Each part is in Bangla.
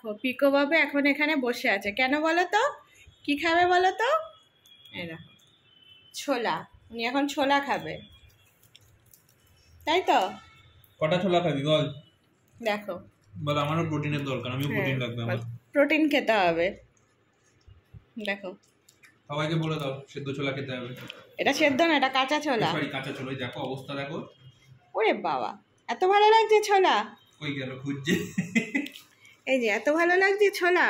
দেখো পিকো বাবু এখন এখানে বসে আছে, কেন বলো তো? কি খাবে বলো তো? এই দেখো ছোলা, উনি এখন ছোলা খাবে, তাই তো? কটা ছোলা খাবি বল? দেখো বল, আমারও প্রোটিনের দরকার, আমিও প্রোটিন লাগবে আমার। প্রোটিন খেতে হবে। দেখো সবাইকে বলে দাও সেদ্ধ ছোলা খেতে হবে। এটা সেদ্ধ না, এটা কাঁচা ছোলা। সরি, কাঁচা ছোলা। দেখো অবস্থা দেখো। ওরে বাবা, এত ভালো লাগছে ছোলা। কই গেল খুঁজছে। এই যে এত ভালো লাগছে ছোলা।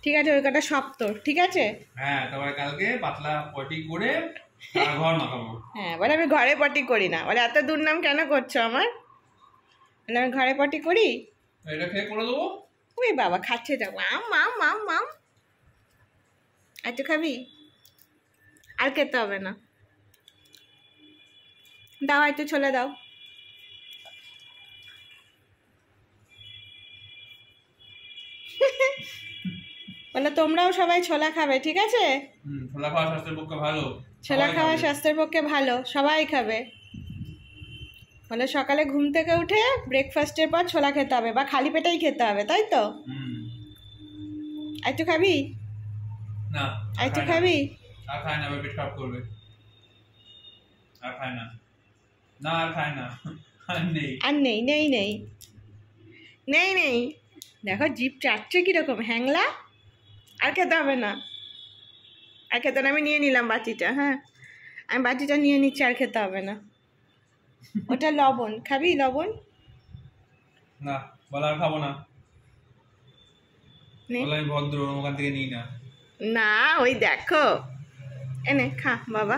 ঠিক আছে, ওই কটা শক্ত, ঠিক আছে। হ্যাঁ, তারপরে কালকে পাতলা পটি করে ঘর মাখাবো। হ্যাঁ, বলে আমি ঘরে পটি করি না, বলে এত দুর্নাম কেন করছো আমার, বলে আমি ঘরে পটি করি। এটা খেয়ে করে দেবো। ওই বাবা খাচ্ছে, যাবো আম মাম মাম মাম। একটু খাবি? আর খেতে হবে না, দাও একটু ছোলা দাও। বলে তোমরাও সবাই ছোলা খাবে, ঠিক আছে? ছোলা খাওয়া স্বাস্থ্যের পক্ষে ভালো। ছোলা খাওয়া স্বাস্থ্যের পক্ষে ভালো, সবাই খাবে। বলে সকালে ঘুম থেকে উঠে ব্রেকফাস্টের পর ছোলা খেতে হবে, বা খালি পেটেই খেতে হবে, তাই তো? একটু খাবি? না, একটু খাবি? আর খায় না, পেট খারাপ করবে। আর খায় না, না আর খায় না, আর নেই, আর নেই নেই নেই নেই নেই। দেখো জিভ চাটছে কিরকম হ্যাংলা। আর খেতে হবে না, আর খেতে না, আমি নিয়ে নিলাম বাটিটা। হ্যাঁ, আমি বাটিটা নিয়ে নিচ্ছি, আর খেতে হবে না। ওটা লবণ, খাবি লবণ? না বল, আর খাবো না। নে। বল আমি ভদ্র, ওখান থেকে নিই না। না ওই দেখো, এনে খা বাবা।